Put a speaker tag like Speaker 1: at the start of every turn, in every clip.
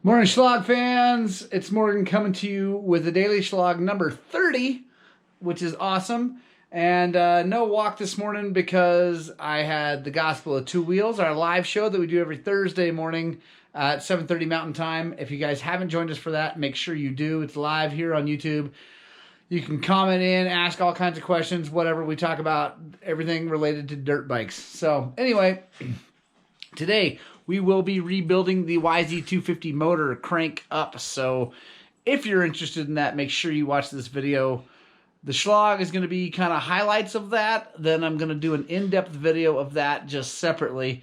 Speaker 1: Morning, Shlog fans. It's Morgan coming to you with the Daily Shlog number 30, which is awesome. And no walk this morning because I had the Gospel of Two Wheels, our live show that we do every Thursday morning at 7:30 Mountain Time. If you guys haven't joined us for that, make sure you do. It's live here on YouTube. You can comment in, ask all kinds of questions, whatever. We talk about everything related to dirt bikes. So anyway, today we will be rebuilding the YZ250 motor crank up. So if you're interested in that, make sure you watch this video. The Shlog is going to be kind of highlights of that. Then I'm going to do an in-depth video of that just separately.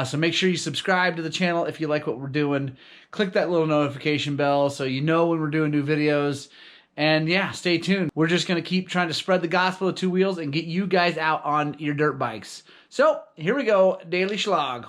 Speaker 1: So make sure you subscribe to the channel if you like what we're doing. Click that little notification bell so you know when we're doing new videos. And yeah, stay tuned. We're just going to keep trying to spread the gospel of two wheels and get you guys out on your dirt bikes. So here we go, Daily Shlog.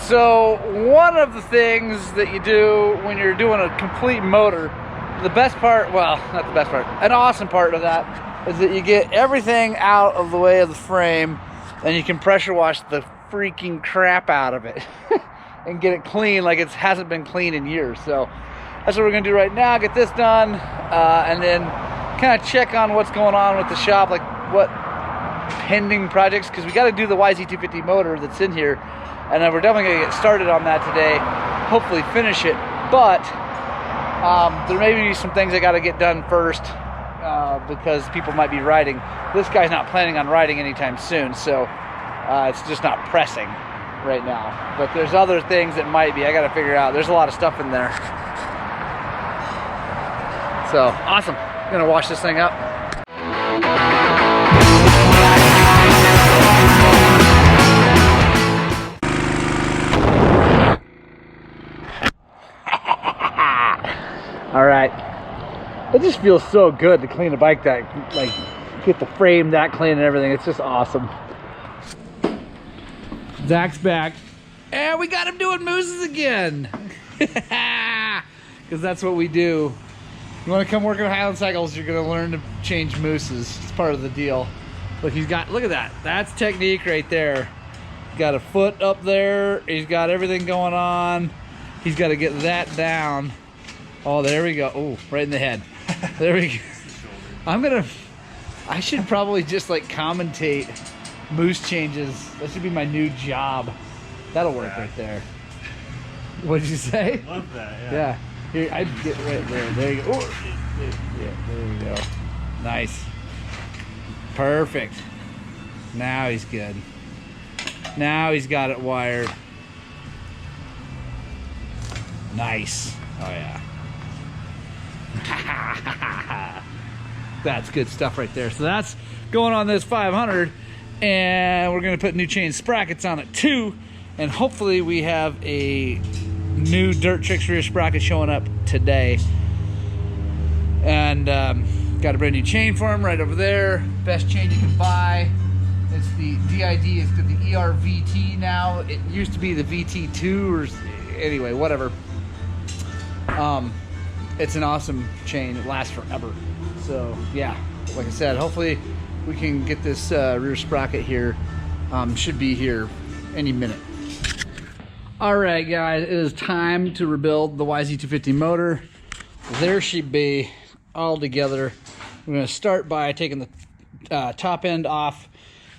Speaker 1: So one of the things that you do when you're doing a complete motor, the best part, well, not the best part, an awesome part of that is that you get everything out of the way of the frame and you can pressure wash the freaking crap out of it and get it clean like it hasn't been clean in years. So that's what we're gonna do right now, get this done, and then kind of check on what's going on with the shop, like what pending projects, because we got to do the YZ250 motor that's in here. And then we're definitely going to get started on that today, hopefully finish it. But there may be some things I got to get done first because people might be riding. This guy's not planning on riding anytime soon, so it's just not pressing right now. But there's other things that might be. I got to figure out. There's a lot of stuff in there. So, awesome. I'm going to wash this thing up. All right, it just feels so good to clean a bike that, like, get the frame that clean and everything. It's just awesome. Zach's back, and we got him doing mooses again, because that's what we do. You want to come work on Highland cycles, you're gonna learn to change mooses. It's part of the deal. Look, he's got, look at that. That's technique right there. He's got a foot up there. He's got everything going on. He's got to get that down. Oh, there we go. Oh, right in the head. There we go. I should probably just like commentate moose changes. That should be my new job. That'll work right there. What did you say?
Speaker 2: Love that, yeah.
Speaker 1: Yeah. Here, I'd get right there. There you go. Oh, yeah, there we go. Nice. Perfect. Now he's good. Now he's got it wired. Nice. Oh, yeah. That's good stuff right there. So that's going on this 500, and we're going to put new chain sprockets on it too, and hopefully we have a new DIRTBIKES rear sprocket showing up today. And got a brand new chain for him right over there. Best chain you can buy. It's the DID. It's got the ERVT now. It used to be the VT2 or anyway, whatever. It's an awesome chain. It lasts forever. So yeah, like I said, hopefully we can get this rear sprocket here. Should be here any minute. All right, guys, it is time to rebuild the YZ250 motor. There she be, all together. We're gonna start by taking the top end off,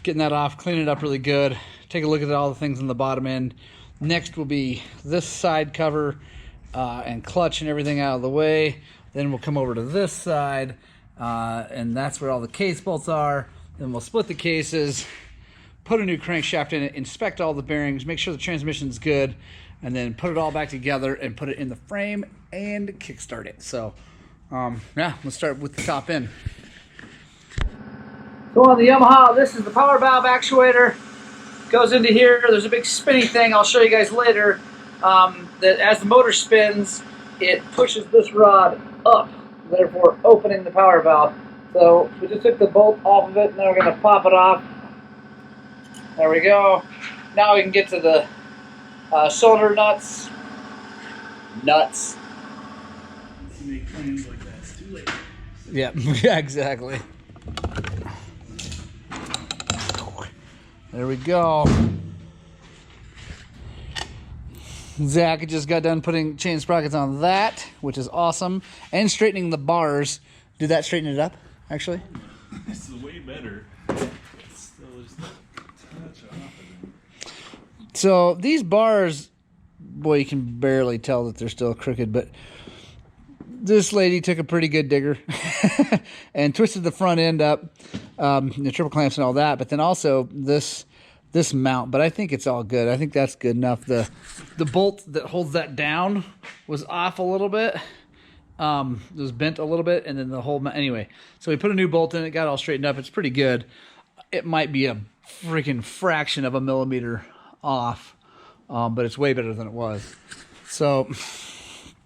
Speaker 1: getting that off, cleaning it up really good. Take a look at all the things on the bottom end. Next will be this side cover, and clutch and everything out of the way. Then we'll come over to this side, and that's where all the case bolts are. Then we'll split the cases, put a new crankshaft in it, inspect all the bearings, make sure the transmission's good, and then put it all back together and put it in the frame and kickstart it. So yeah, let's start with the top end. So on the Yamaha, this is the power valve actuator. Goes into here. There's a big spinny thing I'll show you guys later. That as the motor spins, it pushes this rod up, therefore opening the power valve. So we just took the bolt off of it, and then we're going to pop it off. There we go. Now we can get to the cylinder nuts.
Speaker 2: to make claims like that. It's too late.
Speaker 1: Yeah, yeah, exactly. There we go. Zach just got done putting chain sprockets on that, which is awesome, and straightening the bars. Did that straighten it up, actually?
Speaker 2: This is way better. It's still just a touch off of them.
Speaker 1: So these bars, boy, you can barely tell that they're still crooked, but this lady took a pretty good digger and twisted the front end up, the triple clamps and all that, but then also this mount. But I think it's all good. I think that's good enough. The bolt that holds that down was off a little bit. It was bent a little bit, and then the whole anyway. So we put a new bolt in it, got it all straightened up. It's pretty good. It might be a freaking fraction of a millimeter off, but it's way better than it was. So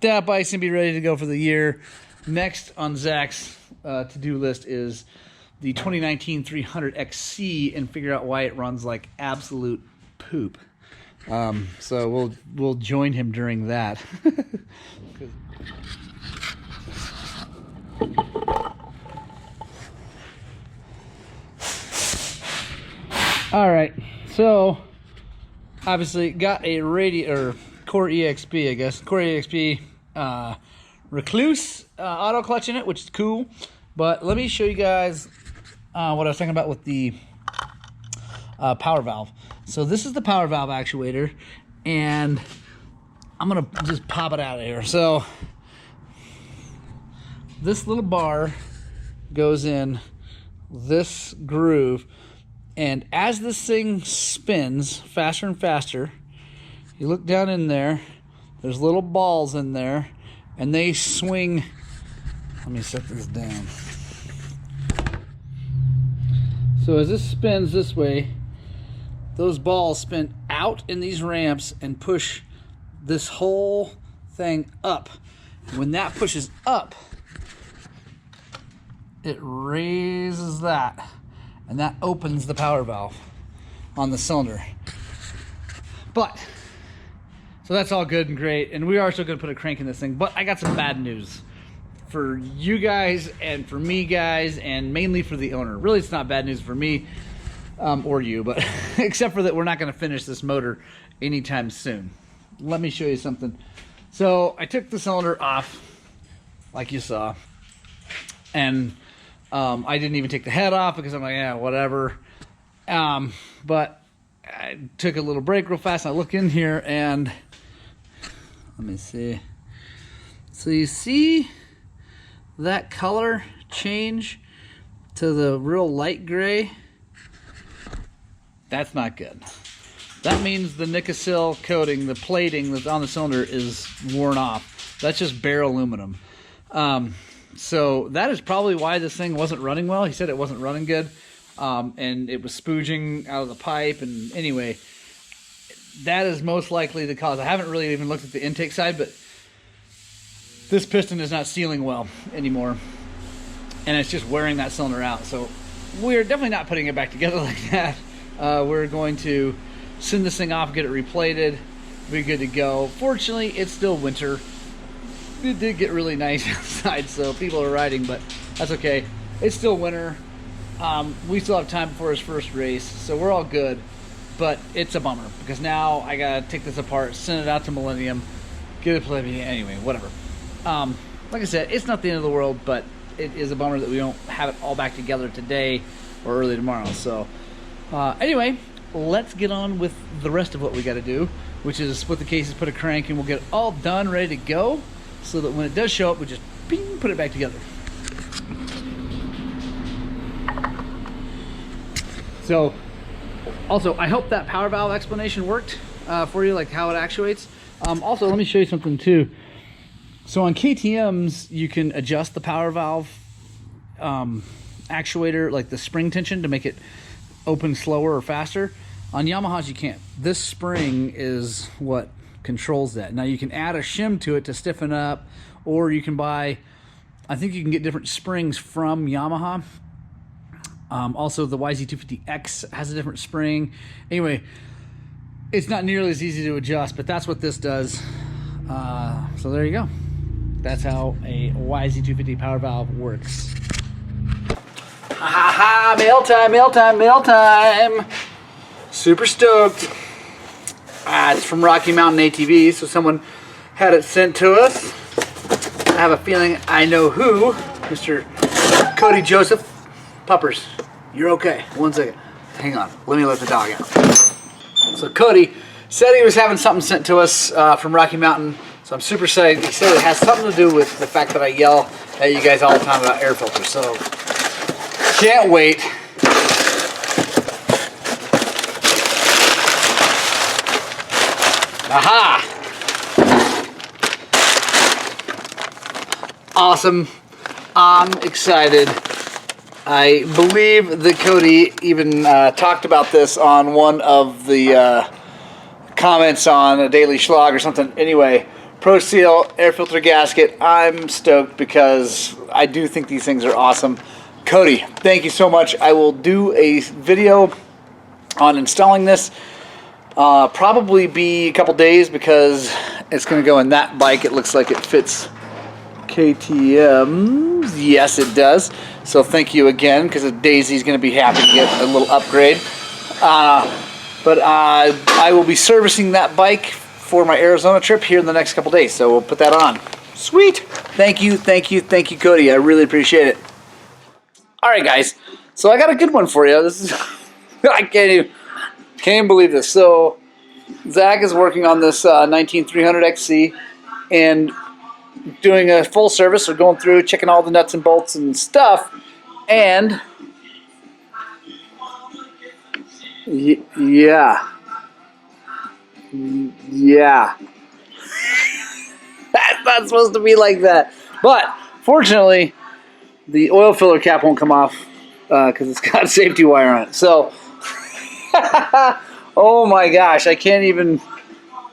Speaker 1: that bike's gonna be ready to go for the year. Next on Zach's to-do list is the 2019 300XC and figure out why it runs like absolute poop. So we'll join him during that. All right, so obviously got a Core EXP, I guess. Core EXP Recluse auto clutch in it, which is cool. But let me show you guys what I was talking about with the power valve. So this is the power valve actuator, and I'm gonna just pop it out of here. So this little bar goes in this groove, and as this thing spins faster and faster, you look down in there, there's little balls in there, and they swing. Let me set this down. So as this spins this way, those balls spin out in these ramps and push this whole thing up. When that pushes up, it raises that, and that opens the power valve on the cylinder. But so that's all good and great, and we are still going to put a crank in this thing. But I got some bad news for you guys and for me, guys, and mainly for the owner. Really, it's not bad news for me or you, but except for that we're not going to finish this motor anytime soon. Let me show you something. So I took the cylinder off, like you saw, and I didn't even take the head off because I'm like, yeah, whatever. But I took a little break real fast, and I look in here, and let me see. So you see that color change to the real light gray? That's not good. That means the Nicosil coating, the plating that's on the cylinder, is worn off. That's just bare aluminum. So that is probably why this thing wasn't running well. He said it wasn't running good, and it was spooging out of the pipe. And anyway, that is most likely the cause. I haven't really even looked at the intake side, but this piston is not sealing well anymore, and it's just wearing that cylinder out. So we're definitely not putting it back together like that. We're going to send this thing off, get it replated, be good to go. Fortunately, it's still winter. It did get really nice outside, so people are riding, but that's okay. It's still winter. We still have time before his first race, so we're all good. But it's a bummer because now I gotta take this apart, send it out to Millennium, get it played. Anyway, whatever. Like I said, it's not the end of the world, but it is a bummer that we don't have it all back together today or early tomorrow. So anyway, let's get on with the rest of what we got to do, which is split the cases, put a crank, and we'll get it all done, ready to go, so that when it does show up, we just bing, put it back together. So also, I hope that power valve explanation worked for you, like how it actuates. Also, let me show you something too. So on KTMs, you can adjust the power valve actuator, like the spring tension, to make it open slower or faster. On Yamahas, you can't. This spring is what controls that. Now you can add a shim to it to stiffen up, or you can buy, I think you can get different springs from Yamaha. Also, the YZ250X has a different spring. Anyway, it's not nearly as easy to adjust, but that's what this does. So there you go. That's how a YZ250 power valve works. Ha ha ha! Mail time! Mail time! Mail time! Super stoked. It's from Rocky Mountain ATV, so someone had it sent to us. I have a feeling I know who. Mr. Cody Joseph. Puppers, you're okay. 1 second. Hang on. Let me let the dog out. So Cody said he was having something sent to us from Rocky Mountain. So I'm super excited. He said it has something to do with the fact that I yell at you guys all the time about air filters. So can't wait. Aha! Awesome. I'm excited. I believe that Cody even talked about this on one of the comments on a Daily Shlog or something. Anyway, Pro Seal air filter gasket. I'm stoked because I do think these things are awesome. Cody, thank you so much. I will do a video on installing this. Probably be a couple days because it's going to go in that bike. It looks like it fits KTM. Yes, it does. So thank you again, because Daisy's going to be happy to get a little upgrade. But I will be servicing that bike for my Arizona trip here in the next couple days. So we'll put that on. Sweet. Thank you, thank you, thank you, Cody. I really appreciate it. All right, guys. So I got a good one for you. This is I can't even believe this. So Zach is working on this 300XC and doing a full service. We're going through, checking all the nuts and bolts and stuff. And yeah. That's not supposed to be like that. But fortunately, the oil filler cap won't come off because it's got a safety wire on it. So, oh my gosh, I can't even,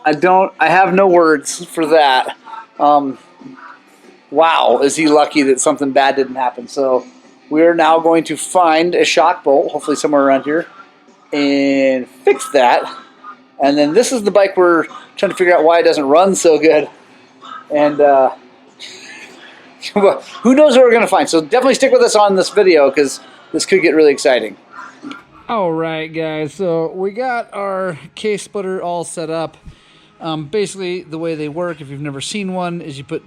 Speaker 1: I have no words for that. Wow, is he lucky that something bad didn't happen. So we're now going to find a shock bolt, hopefully somewhere around here, and fix that. And then this is the bike we're trying to figure out why it doesn't run so good. And who knows what we're going to find. So definitely stick with us on this video because this could get really exciting. All right, guys. So we got our case splitter all set up. Basically, the way they work, if you've never seen one, is you put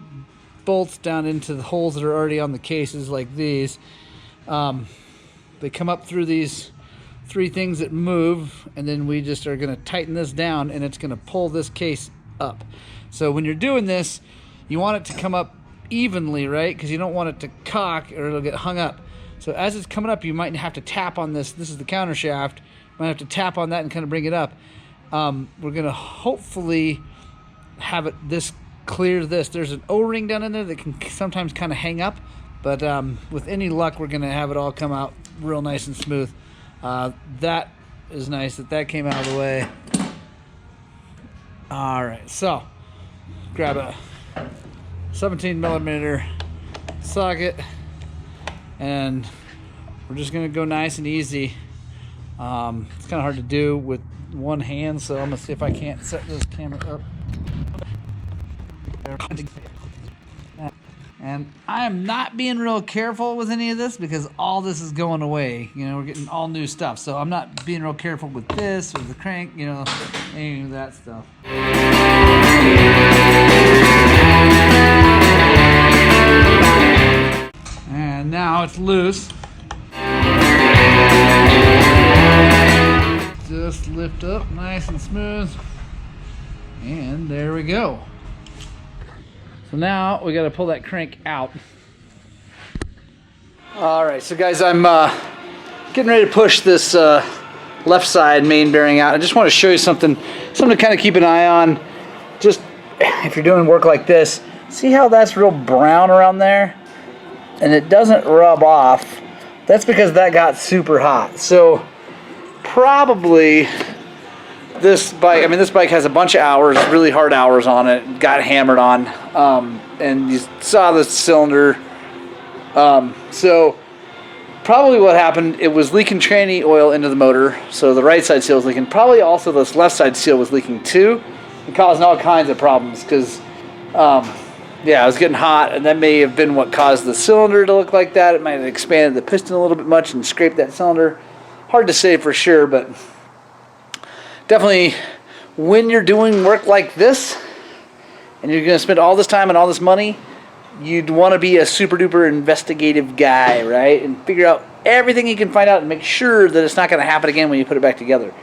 Speaker 1: bolts down into the holes that are already on the cases like these. They come up through these 3 things that move, and then we just are going to tighten this down, and it's going to pull this case up. So when you're doing this, you want it to come up evenly, right? Because you don't want it to cock or it'll get hung up. So as it's coming up, you might have to tap on this. This is the counter shaft. You might have to tap on that and kind of bring it up. We're going to hopefully have it clear this. There's an O-ring down in there that can sometimes kind of hang up, but with any luck, we're going to have it all come out real nice and smooth. That is nice that came out of the way. All right, so grab a 17mm socket, and we're just going to go nice and easy. It's kind of hard to do with one hand, so I'm going to see if I can't set this camera up. And I am not being real careful with any of this because all this is going away. You know, we're getting all new stuff. So I'm not being real careful with this or the crank, you know, any of that stuff. And now it's loose. Just lift up nice and smooth. And there we go. So now we got to pull that crank out. All right, so guys, I'm getting ready to push this left side main bearing out. I just want to show you something to kind of keep an eye on. Just if you're doing work like this, see how that's real brown around there, and it doesn't rub off. That's because that got super hot. So probably this bike, I mean, this bike has a bunch of hours, really hard hours on it, got hammered on, and you saw the cylinder. So probably what happened, it was leaking tranny oil into the motor, so the right side seal was leaking. Probably also this left side seal was leaking too, and causing all kinds of problems because yeah, it was getting hot, and that may have been what caused the cylinder to look like that. It might have expanded the piston a little bit much and scraped that cylinder. Hard to say for sure, but definitely when you're doing work like this and you're going to spend all this time and all this money, you'd want to be a super duper investigative guy, right? And figure out everything you can find out and make sure that it's not going to happen again when you put it back together.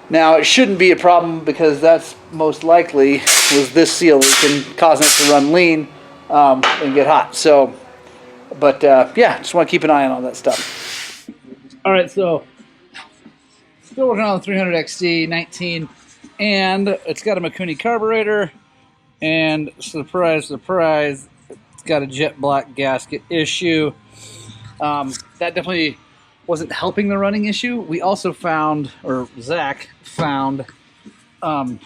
Speaker 1: Now, it shouldn't be a problem because that's most likely was this seal leaking, causing it to run lean and get hot. So, but yeah, just want to keep an eye on all that stuff. All right, so still working on the 300XC 19, and it's got a Mikuni carburetor, and surprise, surprise, it's got a jet black gasket issue. That definitely wasn't helping the running issue. We also found, or Zach found,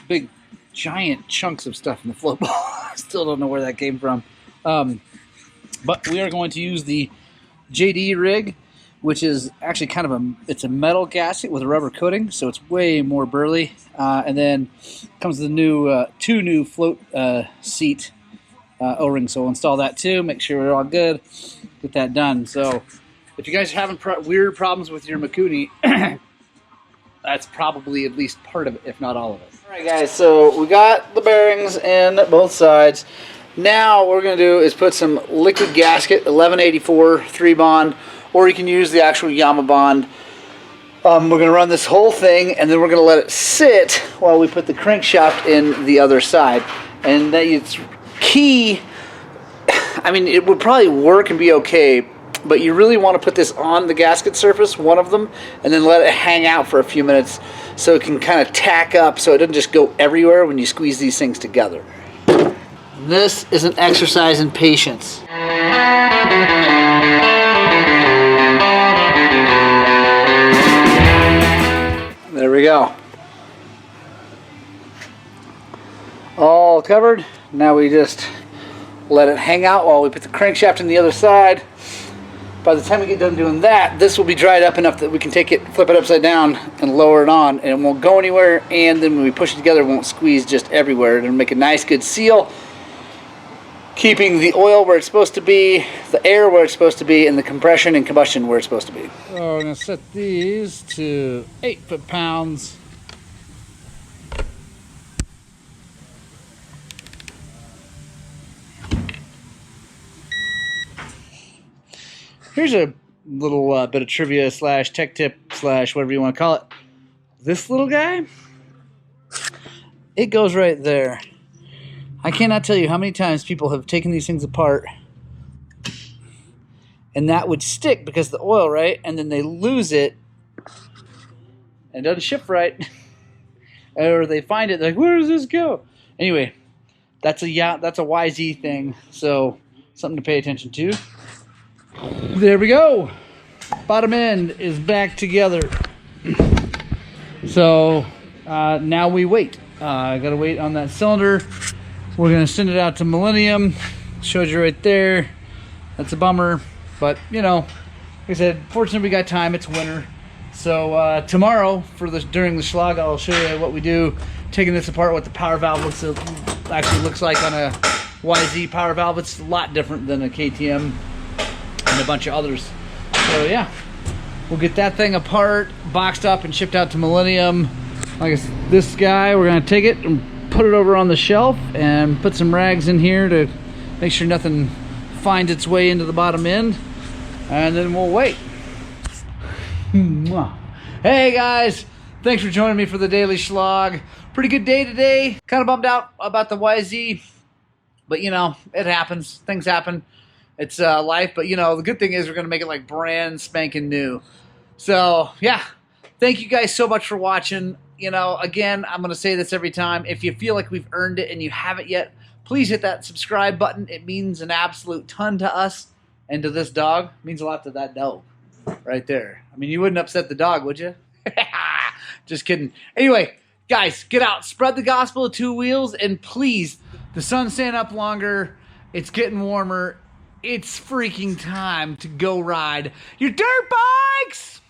Speaker 1: big giant chunks of stuff in the float ball. Still don't know where that came from. But we are going to use the JD rig, which is actually kind of it's a metal gasket with a rubber coating, so it's way more burly. And then comes the new, two new float seat O-rings, so we'll install that too, make sure we're all good, get that done. So if you guys are having weird problems with your Mikuni, that's probably at least part of it, if not all of it. Alright guys, so we got the bearings in both sides. Now what we're going to do is put some liquid gasket, 1184 3-bond, or you can use the actual Yama bond. We're going to run this whole thing, and then we're going to let it sit while we put the crankshaft in the other side. And that it's key, I mean, it would probably work and be okay, but you really want to put this on the gasket surface, one of them, and then let it hang out for a few minutes so it can kind of tack up so it doesn't just go everywhere when you squeeze these things together. This is an exercise in patience. There we go. All covered. Now we just let it hang out while we put the crankshaft on the other side. By the time we get done doing that, this will be dried up enough that we can take it, flip it upside down, and lower it on, and it won't go anywhere, and then when we push it together, it won't squeeze just everywhere. It'll make a nice, good seal, keeping the oil where it's supposed to be, the air where it's supposed to be, and the compression and combustion where it's supposed to be. So we're going to set these to 8 foot-pounds. Here's a little bit of trivia slash tech tip slash whatever you want to call it. This little guy, it goes right there. I cannot tell you how many times people have taken these things apart and that would stick because of the oil, right? And then they lose it and it doesn't shift right. Or they find it, they're like, where does this go? Anyway, that's a YZ thing, so something to pay attention to. There we go. Bottom end is back together. So now we wait. I gotta wait on that cylinder. We're gonna send it out to Millennium. Showed you right there. That's a bummer, but you know, like I said, fortunately we got time. It's winter, so tomorrow during the Shlog, I'll show you what we do, taking this apart, what the power valve actually looks like on a YZ power valve. It's a lot different than a KTM and a bunch of others. So yeah, we'll get that thing apart, boxed up, and shipped out to Millennium. Like I said, this guy, we're gonna take it and put it over on the shelf and put some rags in here to make sure nothing finds its way into the bottom end, and then we'll wait. Hey guys, thanks for joining me for the daily Shlog. Pretty good day today. Kind of bummed out about the YZ, but you know, it happens. Things happen. It's life, but you know, the good thing is we're going to make it like brand spanking new. So yeah, thank you guys so much for watching. You know, again, I'm going to say this every time. If you feel like we've earned it and you haven't yet, please hit that subscribe button. It means an absolute ton to us and to this dog. It means a lot to that dog right there. I mean, you wouldn't upset the dog, would you? Just kidding. Anyway, guys, get out. Spread the gospel of two wheels, and please, the sun's staying up longer. It's getting warmer. It's freaking time to go ride your dirt bikes!